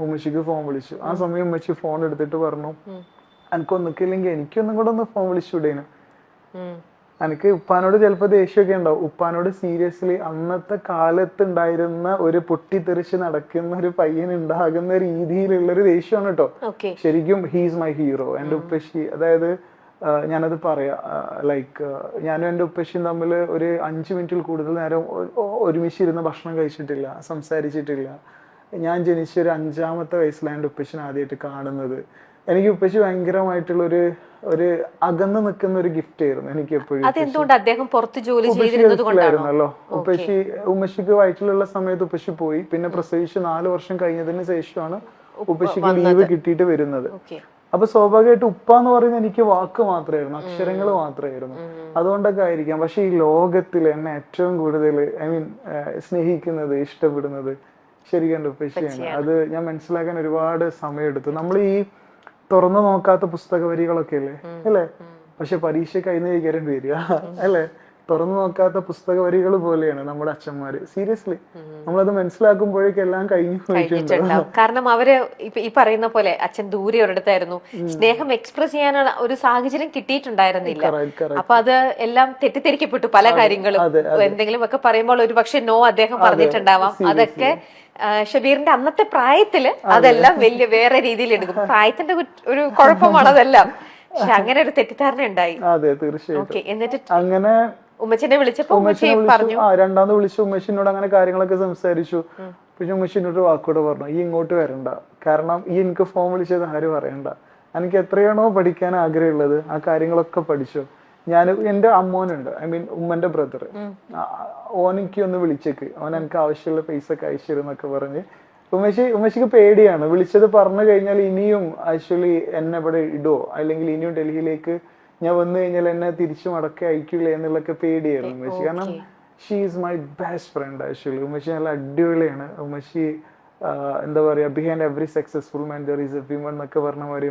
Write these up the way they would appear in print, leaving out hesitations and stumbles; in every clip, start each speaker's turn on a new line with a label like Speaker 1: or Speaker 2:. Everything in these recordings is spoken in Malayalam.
Speaker 1: ഉമ്മച്ചിക്ക് ഫോൺ വിളിച്ചു. ആ സമയം ഉമ്മച്ചി ഫോൺ എടുത്തിട്ട് പറഞ്ഞു, എനിക്കൊന്നിക്കില്ലെങ്കിൽ എനിക്കൊന്നും കൂടെ ഒന്ന് ഫോൺ വിളിച്ചുവിടേനു. എനിക്ക് ഉപ്പാനോട് ചിലപ്പോ ദേഷ്യമൊക്കെ ഉണ്ടാവും. ഉപ്പാനോട് സീരിയസ്ലി അന്നത്തെ കാലത്ത് ഉണ്ടായിരുന്ന ഒരു പൊട്ടിത്തെറിച്ച് നടക്കുന്ന ഒരു പയ്യൻ ഉണ്ടാകുന്ന രീതിയിലുള്ള ഒരു ദേഷ്യമാണ് കേട്ടോ. ശരിക്കും ഹീസ് മൈ ഹീറോ. എന്റെ ഉപ്പച്ചി, അതായത് ഞാനത് പറയാ, ലൈക്ക് ഞാനും എൻ്റെ ഉപ്പച്ചിയും തമ്മിൽ ഒരു 5 മിനിറ്റിൽ കൂടുതൽ നേരം ഒരുമിച്ചിരുന്ന് ഭക്ഷണം കഴിച്ചിട്ടില്ല, സംസാരിച്ചിട്ടില്ല. ഞാൻ ജനിച്ച ഒരു 5-ാമത്തെ വയസ്സിലാണ് എൻ്റെ ഉപ്പച്ചിനെ ആദ്യമായിട്ട് കാണുന്നത്. എനിക്ക് ഉപ്പച്ചി ഭയങ്കരമായിട്ടുള്ള ഒരു അകന്ന് നിൽക്കുന്ന ഒരു ഗിഫ്റ്റ് ആയിരുന്നു എനിക്ക് എപ്പോഴും. ഉപ്പച്ചിയായിരുന്നല്ലോ. ഉമ്മച്ചിക്ക് വയറ്റിലുള്ള സമയത്ത് ഉപ്പച്ചി പോയി. പിന്നെ പ്രസവിച്ച് 4 വർഷം കഴിഞ്ഞതിന് ശേഷമാണ് ഉപ്പച്ചിക്ക് ലീവ് കിട്ടിയിട്ട് വരുന്നത്. അപ്പൊ സ്വാഭാവികമായിട്ട് ഉപ്പ എന്ന് പറയുന്നത് എനിക്ക് വാക്ക് മാത്രമായിരുന്നു, അക്ഷരങ്ങൾ മാത്രമായിരുന്നു. അതുകൊണ്ടൊക്കെ ആയിരിക്കാം. പക്ഷെ ഈ ലോകത്തിൽ എന്നെ ഏറ്റവും കൂടുതൽ സ്നേഹിക്കുന്നത്, ഇഷ്ടപ്പെടുന്നത് ശരിക്കും എൻ്റെ ഉപ്പച്ചിയാണ്. അത് ഞാൻ മനസ്സിലാക്കാൻ ഒരുപാട് സമയമെടുത്തു. നമ്മൾ ഈ തുറന്നു നോക്കാത്ത പുസ്തക വരികളൊക്കെ അല്ലേ അല്ലേ, പക്ഷെ പരീക്ഷ കഴിഞ്ഞ വരിക അല്ലേ. തുറന്നു നോക്കാത്ത പുസ്തക വരികൾ പോലെയാണ് നമ്മുടെ അച്ഛന്മാര്. സീരിയസ്ലി നമ്മളത് മനസ്സിലാക്കുമ്പോഴേക്കും എല്ലാം കഴിഞ്ഞു പോയിട്ടുണ്ടാവും.
Speaker 2: കാരണം അവര് ഈ പറയുന്ന പോലെ അച്ഛൻ ദൂരെ ഒരിടത്തായിരുന്നു, സ്നേഹം എക്സ്പ്രസ് ചെയ്യാനുള്ള ഒരു സാഹചര്യം കിട്ടിയിട്ടുണ്ടായിരുന്നില്ല. അപ്പൊ അത് എല്ലാം തെറ്റിദ്ധരിക്കപ്പെട്ടു പല കാര്യങ്ങളും. എന്തെങ്കിലും ഒക്കെ പറയുമ്പോൾ ഒരു പക്ഷെ നോ അദ്ദേഹം പറഞ്ഞിട്ടുണ്ടാവാം. അതൊക്കെ ഷബീറിന്റെ അന്നത്തെ പ്രായത്തില് അതെല്ലാം വലിയ വേറെ രീതിയിൽ എടുക്കും. പ്രായത്തിന്റെ ഒരു കുഴപ്പമാണ് അതെല്ലാം. പക്ഷെ അങ്ങനെ ഒരു തെറ്റിദ്ധാരണ ഉണ്ടായി.
Speaker 1: അതെ, തീർച്ചയായിട്ടും.
Speaker 2: എന്നിട്ട്
Speaker 1: അങ്ങനെ
Speaker 2: ഉമ്മച്ചിനെ വിളിച്ചപ്പോ പറഞ്ഞു,
Speaker 1: രണ്ടാമത് വിളിച്ചു ഉമ്മച്ചിനോട് അങ്ങനെ കാര്യങ്ങളൊക്കെ സംസാരിച്ചു. പിന്നെ ഉമ്മച്ചിനോട് വാക്കോട് പറഞ്ഞു, ഈ ഇങ്ങോട്ട് വരണ്ട, കാരണം ഈ എനിക്ക് ഫോൺ വിളിച്ചത് ആരും പറയണ്ട, എനിക്ക് എത്രയാണോ പഠിക്കാൻ ആഗ്രഹമുള്ളത് ആ കാര്യങ്ങളൊക്കെ പഠിച്ചു. ഞാൻ എൻ്റെ അമ്മോനുണ്ട്, ഉമ്മന്റെ ബ്രദർ, ഓനെനിക്ക് ഒന്ന് വിളിച്ചേക്ക്, ഓൻ എനിക്ക് ആവശ്യമുള്ള പൈസ ഒക്കെ അയച്ചിരുന്നൊക്കെ പറഞ്ഞ്. ഉമ്മച്ചിക്ക് പേടിയാണ്. വിളിച്ചത് പറഞ്ഞു കഴിഞ്ഞാൽ ഇനിയും ആക്ച്വലി എന്നെ ഇവിടെ ഇടുവോ, അല്ലെങ്കിൽ ഇനിയും ഡൽഹിയിലേക്ക് ഞാൻ വന്നു കഴിഞ്ഞാൽ എന്നെ തിരിച്ചു മടക്കി അയക്കില്ല എന്നുള്ളൊക്കെ പേടിയായിരുന്നു ഉമ്മച്ചി. കാരണം she is my best friend actually. ഉമ്മച്ചി നല്ല അടിപൊളിയാണ്. ഉമ്മച്ചി എന്താ പറയാ, behind every successful man there is a women എന്നൊക്കെ പറഞ്ഞ മാതിരി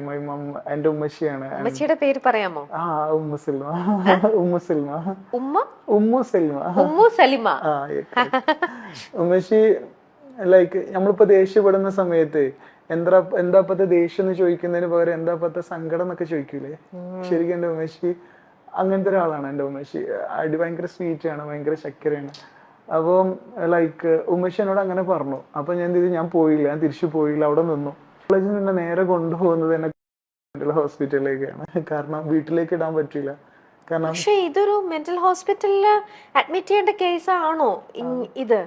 Speaker 1: എന്റെ ഉമ്മച്ചിയാണ്.
Speaker 2: ഉമ്മച്ചിയുടെ പേര് പറയാമോ?
Speaker 1: ഉമ്മു സൽമ. ഉമ്മു സൽമ. ഉമ്മച്ചി ലൈക്ക് നമ്മളിപ്പോ ദേഷ്യപ്പെടുന്ന സമയത്ത് എന്താപ്പത്തെ ദേഷ്യം എന്ന് ചോദിക്കുന്നതിന് പകരം എന്താപ്പത്തെ സങ്കടം എന്നൊക്കെ ചോദിക്കൂലേ, ശരിക്കും എന്റെ ഉമ്മച്ചി അങ്ങനത്തെ ഒരാളാണ്. എന്റെ ഉമ്മച്ചി ഭയങ്കര സ്വീറ്റ് ആണ്, ഭയങ്കര ചക്കരയാണ്. അപ്പം ലൈക്ക് ഉമ്മച്ചി എന്നോട് അങ്ങനെ പറഞ്ഞു. അപ്പൊ ഞാൻ ഞാൻ പോയില്ല, ഞാൻ തിരിച്ചു പോയില്ല, അവിടെ നിന്നു. കോളേജിൽ നിന്ന് നേരെ കൊണ്ടുപോകുന്നത് എന്നെ മെന്റൽ ഹോസ്പിറ്റലിലേക്കാണ്. കാരണം വീട്ടിലേക്ക് ഇടാൻ പറ്റില്ല. കാരണം
Speaker 2: പക്ഷേ ഇതൊരു മെന്റൽ ഹോസ്പിറ്റലില് അഡ്മിറ്റ് ചെയ്യേണ്ട കേസാണോ ഇത്?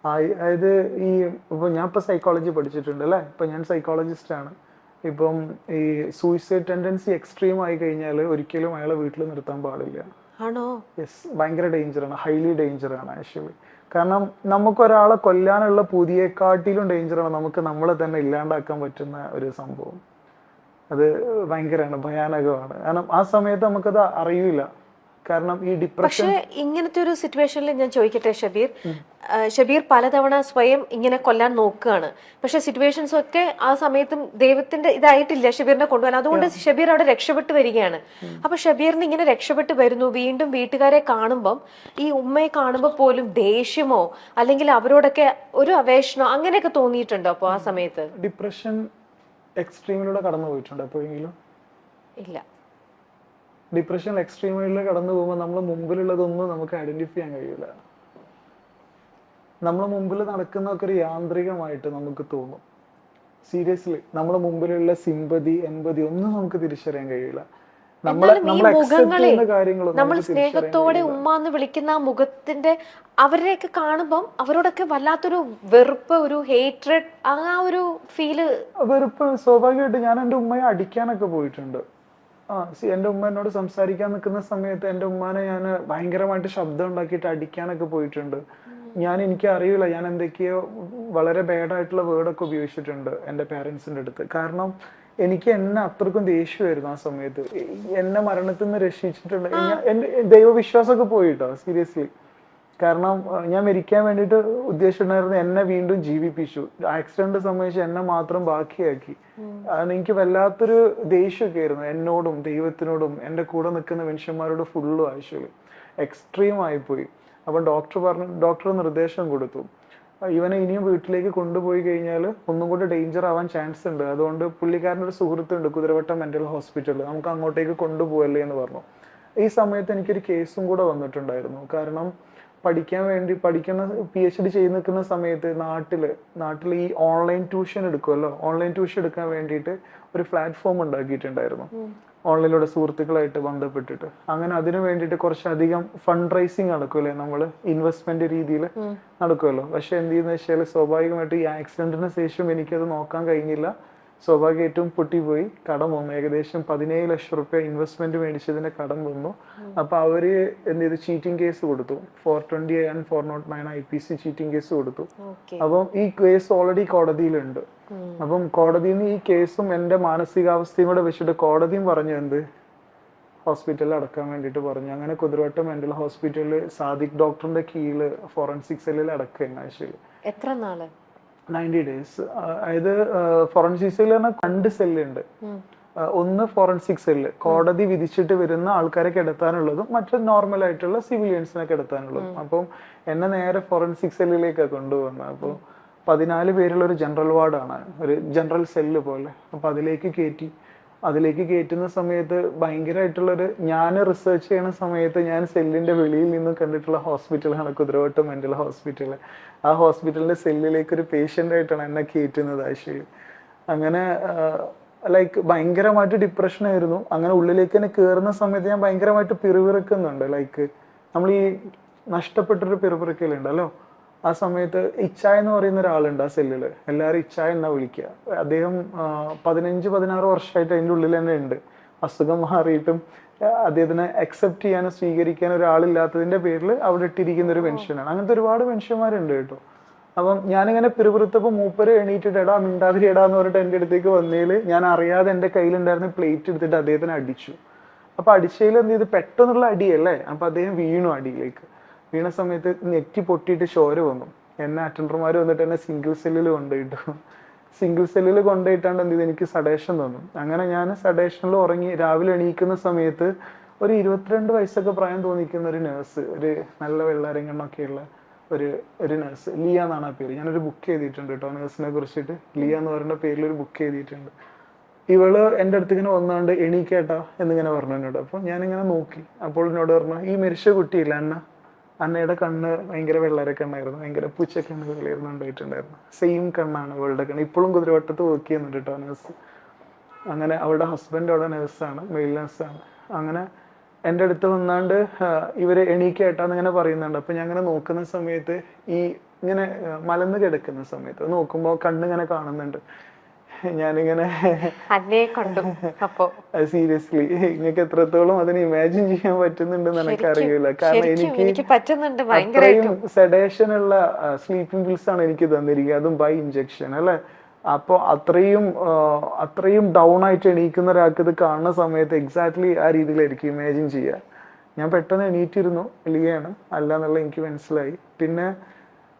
Speaker 1: അതായത് ഇപ്പൊ ഞാൻ ഇപ്പൊ സൈക്കോളജി പഠിച്ചിട്ടുണ്ട് അല്ലെ, ഇപ്പൊ ഞാൻ സൈക്കോളജിസ്റ്റ് ആണ്. ഇപ്പം ഈ സൂയിസൈഡ് ടെൻഡൻസി എക്സ്ട്രീം ആയി കഴിഞ്ഞാൽ ഒരിക്കലും അയാളെ വീട്ടിൽ നിർത്താൻ പാടില്ല. യെസ്, ഭയങ്കര ഡേഞ്ചറാണ്, ഹൈലി ഡേഞ്ചറാണ് ആക്ച്വലി. കാരണം നമുക്കൊരാളെ കൊല്ലാനുള്ള പുതിയേക്കാട്ടിലും ഡേഞ്ചറാണ് നമുക്ക് നമ്മളെ തന്നെ ഇല്ലാണ്ടാക്കാൻ പറ്റുന്ന ഒരു സംഭവം. അത് ഭയങ്കരമാണ്, ഭയാനകമാണ്. കാരണം ആ സമയത്ത് നമുക്കത് അറിയില്ല. കാരണം ഈ ഡിപ്രഷൻ.
Speaker 2: പക്ഷേ ഇങ്ങനത്തെ ഒരു സിറ്റുവേഷനിൽ ഞാൻ ചോദിക്കട്ടെ ഷബീർ പലതവണ സ്വയം ഇങ്ങനെ കൊല്ലാൻ നോക്കുകയാണ്. പക്ഷെ സിറ്റുവേഷൻസ് ഒക്കെ ആ സമയത്തും ദൈവത്തിന്റെ ഇതായിട്ടില്ല ഷബീറിനെ കൊണ്ടുപോകാൻ. അതുകൊണ്ട് ഷബീർ അവിടെ രക്ഷപ്പെട്ടു വരികയാണ്. അപ്പൊ ഷബീറിന് ഇങ്ങനെ രക്ഷപ്പെട്ടു വരുന്നു. വീണ്ടും വീട്ടുകാരെ കാണുമ്പം, ഈ ഉമ്മയെ കാണുമ്പോൾ പോലും ദേഷ്യമോ അല്ലെങ്കിൽ അവരോടൊക്കെ ഒരു അവേഷണോ അങ്ങനെയൊക്കെ തോന്നിയിട്ടുണ്ടോ? അപ്പൊ ആ സമയത്ത്
Speaker 1: ഡിപ്രഷൻ എക്സ്ട്രീമിലൂടെ കടന്നു പോയിട്ടുണ്ടോ എപ്പോഴെങ്കിലും?
Speaker 2: ഇല്ല.
Speaker 1: ഡിപ്രഷൻ എക്സ്ട്രീമിലൂടെ കടന്നു പോകുമ്പോൾ നമ്മൾ മുമ്പിലുള്ളതൊന്നും നമുക്ക് ഐഡന്റിഫൈ ചെയ്യാൻ കഴിയില്ല. നമ്മളെ മുമ്പിൽ നടക്കുന്നതൊക്കെ ഒരു യാന്ത്രികമായിട്ട് നമുക്ക് തോന്നും. സീരിയസ്ലി നമ്മളെ മുമ്പിലുള്ള സിമ്പതി, എമ്പതി ഒന്നും നമുക്ക് തിരിച്ചറിയാൻ കഴിയില്ല.
Speaker 2: നമ്മൾ സ്നേഹത്തോടെ ഉമ്മ എന്ന് വിളിക്കുന്ന ആ മുഖത്തിന്റെ അവരെയൊക്കെ കാണുമ്പം അവരോടൊക്കെ വല്ലാത്തൊരു വെറുപ്പ്, ഒരു ഹേറ്റ്രഡ്, ആ ഒരു ഫീല്.
Speaker 1: വെറുപ്പ് സ്വാഭാവികമായിട്ട്. ഞാൻ എൻ്റെ ഉമ്മയെ അടിക്കാനൊക്കെ പോയിട്ടുണ്ട്. എൻ്റെ ഉമ്മ എന്നോട് സംസാരിക്കാൻ നിൽക്കുന്ന സമയത്ത് എൻ്റെ ഉമ്മാനെ ഞാൻ ഭയങ്കരമായിട്ട് ശബ്ദം ഉണ്ടാക്കിയിട്ട് അടിക്കാനൊക്കെ പോയിട്ടുണ്ട്. എനിക്ക് അറിയില്ല, ഞാൻ എന്തൊക്കെയോ വളരെ ബാഡായിട്ടുള്ള വേർഡൊക്കെ ഉപയോഗിച്ചിട്ടുണ്ട് എൻ്റെ പേരൻസിൻ്റെ അടുത്ത്. കാരണം എനിക്ക് എന്നെ അത്രക്കും ദേഷ്യമായിരുന്നു ആ സമയത്ത്. എന്നെ മരണത്തിൽ നിന്ന് രക്ഷിച്ചിട്ടുണ്ട്. എൻ്റെ ദൈവവിശ്വാസമൊക്കെ പോയിട്ടോ സീരിയസ്ലി. കാരണം ഞാൻ മരിക്കാൻ വേണ്ടിയിട്ട് ഉദ്ദേശിച്ചിട്ടുണ്ടായിരുന്നു, എന്നെ വീണ്ടും ജീവിപ്പിച്ചു. ആക്സിഡന്റ് സംബന്ധിച്ച് എന്നെ മാത്രം ബാക്കിയാക്കി. എനിക്ക് വല്ലാത്തൊരു ദേഷ്യമൊക്കെ ആയിരുന്നു എന്നോടും ദൈവത്തിനോടും എൻ്റെ കൂടെ നിൽക്കുന്ന മനുഷ്യന്മാരോട് ഫുള്ളും. ആക്ച്വലി എക്സ്ട്രീം ആയിപ്പോയി. അപ്പം ഡോക്ടർ നിർദ്ദേശം കൊടുത്തു, ഇവനെ ഇനിയും വീട്ടിലേക്ക് കൊണ്ടുപോയി കഴിഞ്ഞാൽ ഒന്നും കൂടി ഡേഞ്ചർ ആവാൻ ചാൻസ് ഉണ്ട്, അതുകൊണ്ട് പുള്ളിക്കാരൻ്റെ ഒരു സുഹൃത്തുണ്ട് കുതിരവട്ടം മെന്റൽ ഹോസ്പിറ്റലിൽ, നമുക്ക് അങ്ങോട്ടേക്ക് കൊണ്ടുപോകല്ലേ എന്ന് പറഞ്ഞു. ഈ സമയത്ത് എനിക്കൊരു കേസും കൂടെ വന്നിട്ടുണ്ടായിരുന്നു. കാരണം പഠിക്കുന്ന PhD ചെയ്ത് നിൽക്കുന്ന സമയത്ത് നാട്ടിൽ ഈ ഓൺലൈൻ ട്യൂഷൻ എടുക്കുമല്ലോ, ഓൺലൈൻ ട്യൂഷൻ എടുക്കാൻ വേണ്ടിയിട്ട് ഒരു പ്ലാറ്റ്ഫോം ഉണ്ടാക്കിയിട്ടുണ്ടായിരുന്നു ഓൺലൈനിലൂടെ സുഹൃത്തുക്കളായിട്ട് ബന്ധപ്പെട്ടിട്ട്. അങ്ങനെ അതിനു വേണ്ടിയിട്ട് കുറച്ചധികം ഫണ്ട് റൈസിങ് നടക്കുമല്ലേ, നമ്മൾ ഇൻവെസ്റ്റ്മെന്റ് രീതിയിൽ നടക്കുമല്ലോ. പക്ഷെ എന്ത് ചെയ്യുന്ന വെച്ചാൽ സ്വാഭാവികമായിട്ട് ഈ ആക്സിഡന്റിന് ശേഷം എനിക്കത് നോക്കാൻ കഴിഞ്ഞില്ല. സ്വാഭാവികമായിട്ടും പൊട്ടിപ്പോയി, കടം വന്നു. ഏകദേശം 17 ലക്ഷം റുപ്യ ഇൻവെസ്റ്റ്മെന്റ് മേടിച്ചതിന്റെ കടം വന്നു. അപ്പൊ അവര് എന്ത് ചെയ്തു, ചീറ്റിംഗ് കേസ് കൊടുത്തു. 420 and 409 IPC ചീറ്റിംഗ് കേസ് കൊടുത്തു. അപ്പം ഈ കേസ് ഓൾറെഡി കോടതിയിലുണ്ട്. അപ്പം കോടതിയിൽ നിന്ന് ഈ കേസും എന്റെ മാനസികാവസ്ഥയും കൂടെ വെച്ചിട്ട് കോടതിയും പറഞ്ഞു എന്ത്, ഹോസ്പിറ്റലിൽ അടക്കാൻ വേണ്ടിയിട്ട് പറഞ്ഞു. അങ്ങനെ കുതിരവട്ടം മെന്റൽ ഹോസ്പിറ്റലിൽ സാദിഖ് ഡോക്ടറിന്റെ കീഴിൽ ഫോറൻസിക് സെല്ലിൽ അടക്കുക. ആഴ്ചയിൽ
Speaker 2: എത്ര നാള്?
Speaker 1: 90 days. അതായത് ഫോറൻസിക് സെല്ല് പറഞ്ഞാൽ 2 സെല്ലുണ്ട്. ഒന്ന് ഫോറൻസിക് സെല്ല്, കോടതി വിധിച്ചിട്ട് വരുന്ന ആൾക്കാരെ കിടത്താനുള്ളതും മറ്റു നോർമൽ ആയിട്ടുള്ള സിവിലിയൻസിനെ കിടത്താനുള്ളതും. അപ്പം എന്നെ നേരെ ഫോറൻസിക് സെല്ലിലേക്കാണ് കൊണ്ടുവന്നത്. അപ്പോൾ 14 പേരുള്ള ഒരു ജനറൽ വാർഡാണ്, ഒരു ജനറൽ സെല്ല് പോലെ. അപ്പൊ അതിലേക്ക് കയറ്റുന്ന സമയത്ത് ഭയങ്കരമായിട്ടുള്ളൊരു, ഞാൻ റിസർച്ച് ചെയ്യുന്ന സമയത്ത് ഞാൻ സെല്ലിന്റെ വെളിയിൽ നിന്ന് കണ്ടിട്ടുള്ള ഹോസ്പിറ്റലാണ് കുതിരവട്ടം മെന്റൽ ഹോസ്പിറ്റൽ. ആ ഹോസ്പിറ്റലിന്റെ സെല്ലിലേക്ക് ഒരു പേഷ്യന്റ് ആയിട്ടാണ് എന്നെ കയറ്റുന്നത് ആഴ്ചയിൽ. അങ്ങനെ ലൈക്ക് ഭയങ്കരമായിട്ട് ഡിപ്രഷൻ ആയിരുന്നു. അങ്ങനെ ഉള്ളിലേക്ക് തന്നെ കയറുന്ന സമയത്ത് ഞാൻ ഭയങ്കരമായിട്ട് പിറുപിറുക്കുന്നുണ്ട്. ലൈക്ക് നമ്മൾ ഈ നഷ്ടപ്പെട്ടൊരു പിറുപിറുക്കലുണ്ടല്ലോ, ആ സമയത്ത് ഇച്ചായ എന്ന് പറയുന്ന ഒരാളുണ്ട് ആ സെല്ലില്, എല്ലാവരും ഇച്ചായ എന്നാ വിളിക്കുക. അദ്ദേഹം 15-16 വർഷമായിട്ട് അതിൻ്റെ ഉള്ളിൽ തന്നെ ഉണ്ട്. അസുഖം മാറിയിട്ടും അദ്ദേഹത്തിനെ അക്സെപ്റ്റ് ചെയ്യാനും സ്വീകരിക്കാനും ഒരാളില്ലാത്തതിന്റെ പേരിൽ അവിടെ ഇട്ടിരിക്കുന്ന ഒരു മനുഷ്യനാണ്. അങ്ങനത്തെ ഒരുപാട് മനുഷ്യന്മാരുണ്ട് കേട്ടോ. അപ്പം ഞാനിങ്ങനെ പിറുപിറുത്തപ്പോൾ മൂപ്പര് എണീറ്റിട്ട് എടാ മിണ്ടാതിരി എടാ എന്ന് പറഞ്ഞിട്ട് എൻ്റെ അടുത്തേക്ക് വന്നതിൽ ഞാൻ അറിയാതെ എൻ്റെ കയ്യിലുണ്ടായിരുന്ന പ്ലേറ്റ് എടുത്തിട്ട് അദ്ദേഹത്തിനെ അടിച്ചു. അപ്പൊ അടിച്ചതിൽ എന്ത് ചെയ്ത്, പെട്ടെന്നുള്ള അടിയല്ലേ, അപ്പൊ അദ്ദേഹം വീണു. അടിയിലേക്ക് വീണ സമയത്ത് നെറ്റി പൊട്ടിയിട്ട് ചോര വന്നു. എന്നെ അറ്റൻഡർമാർ വന്നിട്ട് എന്നെ സിംഗിൾ സെല്ലിൽ കൊണ്ടുപോയിട്ടാണ്ട് എന്ത് ചെയ്ത് എനിക്ക് സഡേഷൻ തന്നു. അങ്ങനെ ഞാൻ സഡേഷനിൽ ഉറങ്ങി. രാവിലെ എണീക്കുന്ന സമയത്ത് ഒരു 22 വയസ്സൊക്കെ പ്രായം തോന്നിക്കുന്ന ഒരു നേഴ്സ്, ഒരു നല്ല വെള്ളാരങ്ങണ്ണൊക്കെയുള്ള ഒരു നേഴ്സ്, ലിയ എന്നാണ് ആ പേര്. ഞാനൊരു ബുക്ക് ചെയ്തിട്ടുണ്ട് കേട്ടോ നേഴ്സിനെ കുറിച്ചിട്ട്. ലിയ എന്ന് പറയുന്ന പേരിൽ ഒരു ബുക്ക് ചെയ്തിട്ടുണ്ട്. ഇവള് എൻ്റെ അടുത്ത് ഇങ്ങനെ വന്നാണ്ട് എണീക്കേട്ടാ എന്നിങ്ങനെ പറഞ്ഞു എന്നോട്. അപ്പൊ ഞാനിങ്ങനെ നോക്കി. അപ്പോൾ എന്നോട് പറഞ്ഞു, ഈ മരിച്ച കുട്ടിയില്ല അന്നയുടെ കണ്ണ് ഭയങ്കര വെള്ളര കണ്ണായിരുന്നു, ഭയങ്കര പൂച്ചക്കണ്ണ് കളിയായിരുന്നു ഉണ്ടായിട്ടുണ്ടായിരുന്നു. സെയിം കണ്ണാണ് അവളുടെ കണ്ണ്. ഇപ്പോഴും കുതിരവട്ടത്ത് വർക്ക് ചെയ്യുന്നുണ്ട് കേട്ടോ നേഴ്സ്. അങ്ങനെ അവളുടെ ഹസ്ബൻഡ് അവിടെ നേഴ്സാണ്, മെയിൽ നേഴ്സാണ്. അങ്ങനെ എൻ്റെ അടുത്ത് വന്നാണ്ട് ഇവര് എണീക്കേട്ടാന്ന് ഇങ്ങനെ പറയുന്നുണ്ട്. അപ്പൊ ഞാൻ ഇങ്ങനെ നോക്കുന്ന സമയത്ത് ഈ ഇങ്ങനെ മലന്ന് കിടക്കുന്ന സമയത്ത് നോക്കുമ്പോ കണ്ണിങ്ങനെ കാണുന്നുണ്ട്. ഞാനിങ്ങനെ സീരിയസ്ലി നിങ്ങൾക്ക് എത്രത്തോളം അതിന് ഇമാജിൻ ചെയ്യാൻ പറ്റുന്നുണ്ടെന്ന് എനിക്കറിയില്ല. കാരണം എനിക്ക് അത്രയും സെഡേഷൻ ഉള്ള സ്ലീപ്പിംഗ് പിൽസ് ആണ് എനിക്ക് തന്നിരിക്കുക, അതും ബൈ ഇഞ്ചക്ഷൻ അല്ലെ. അപ്പൊ അത്രയും ഡൗൺ ആയിട്ട് എണീക്കുന്ന ഒരാൾക്ക് ഇത് കാണുന്ന സമയത്ത് എക്സാക്ട്ലി ആ രീതിയിലായിരിക്കും ഇമാജിൻ ചെയ്യുക. ഞാൻ പെട്ടെന്ന് എണീറ്റിരുന്നു, ലിയാണ് അല്ല എന്നുള്ള എനിക്ക് മനസ്സിലായി.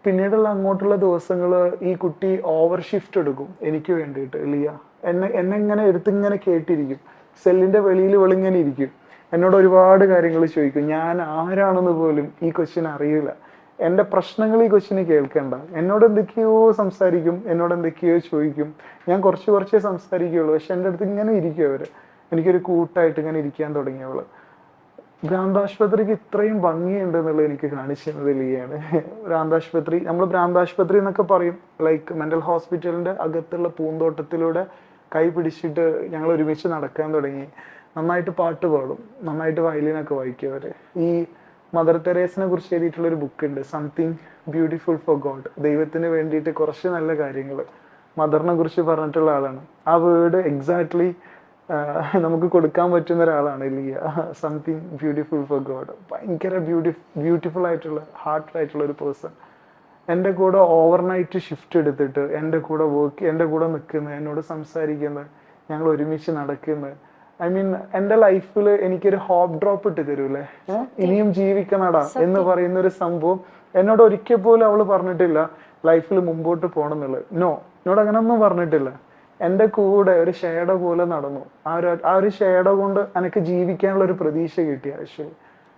Speaker 1: പിന്നീടുള്ള അങ്ങോട്ടുള്ള ദിവസങ്ങൾ ഈ കുട്ടി ഓവർ ഷിഫ്റ്റ് എടുക്കും എനിക്ക് വേണ്ടിയിട്ട്. ലിയ എന്നെ ഇങ്ങനെ എടുത്തിങ്ങനെ കേട്ടിരിക്കും. സെല്ലിന്റെ വെളിയിൽ വെളിങ്ങനെ ഇരിക്കും. എന്നോട് ഒരുപാട് കാര്യങ്ങൾ ചോദിക്കും. ഞാൻ ആരാണെന്ന് പോലും ഈ കൊച്ചിന് അറിയില്ല. എന്റെ പ്രശ്നങ്ങൾ ഈ കൊച്ചിന് കേൾക്കണ്ട. എന്നോട് എന്തൊക്കെയോ സംസാരിക്കും, എന്നോട് എന്തൊക്കെയോ ചോദിക്കും. ഞാൻ കുറച്ചേ സംസാരിക്കുകയുള്ളൂ. പക്ഷെ എൻ്റെ അടുത്ത് ഇങ്ങനെ ഇരിക്കും അവര്. എനിക്കൊരു കൂട്ടായിട്ട് ഇങ്ങനെ ഇരിക്കാൻ തുടങ്ങിയവള്. ഭ്രാന്താശുപത്രിക്ക് ഇത്രയും ഭംഗിയുണ്ട് എന്നുള്ളത് എനിക്ക് കാണിച്ചു തന്നത് ലിയാണ്. നമ്മൾ ഭ്രാന്താശുപത്രി എന്നൊക്കെ പറയും, ലൈക്ക് മെന്റൽ ഹോസ്പിറ്റലിന്റെ അകത്തുള്ള പൂന്തോട്ടത്തിലൂടെ കൈ പിടിച്ചിട്ട് ഞങ്ങൾ ഒരുമിച്ച് നടക്കാൻ തുടങ്ങി. നന്നായിട്ട് പാട്ട് പാടും, നന്നായിട്ട് വയലിനൊക്കെ വായിക്കും അവര്. ഈ മദർ തെരേസിനെ കുറിച്ച് എഴുതിയിട്ടുള്ള ഒരു ബുക്ക് ഉണ്ട്, സംതിങ് ബ്യൂട്ടിഫുൾ ഫോർ ഗോഡ്. ദൈവത്തിന് വേണ്ടിയിട്ട് കുറച്ച് നല്ല കാര്യങ്ങൾ മദറിനെ കുറിച്ച് പറഞ്ഞിട്ടുള്ള ആളാണ്. ആ വേർഡ് എക്സാക്ട്ലി നമുക്ക് കൊടുക്കാൻ പറ്റുന്ന ഒരാളാണ് Liya. Something beautiful for God. ഭയങ്കര ബ്യൂട്ടിഫുൾ ആയിട്ടുള്ള ഹാർട്ട് ആയിട്ടുള്ള ഒരു പേഴ്സൺ. എൻ്റെ കൂടെ ഓവർനൈറ്റ് ഷിഫ്റ്റ് എടുത്തിട്ട് എൻ്റെ കൂടെ നിൽക്കുന്നത്, എന്നോട് സംസാരിക്കുന്നത്, ഞങ്ങൾ ഒരുമിച്ച് നടക്കുന്നത്. ഐ മീൻ എൻ്റെ ലൈഫിൽ എനിക്കൊരു ഹോപ്പ് ഡ്രോപ്പ് ഇട്ട് തരൂലേ, ഇനിയും ജീവിക്കണടാ എന്ന് പറയുന്ന ഒരു സംഭവം എന്നോട് ഒരിക്കൽ പോലും അവള് പറഞ്ഞിട്ടില്ല ലൈഫിൽ മുമ്പോട്ട് പോകണം എന്നുള്ളത്. എന്നോട് അങ്ങനെ ഒന്നും പറഞ്ഞിട്ടില്ല. എൻ്റെ കൂടെ ഒരു ഷേഡോ പോലെ നടന്നു. ആ ഒരു ഷേഡോ കൊണ്ട് എനിക്ക് ജീവിക്കാനുള്ള ഒരു പ്രതീക്ഷ കിട്ടി ആക്ച്വലി.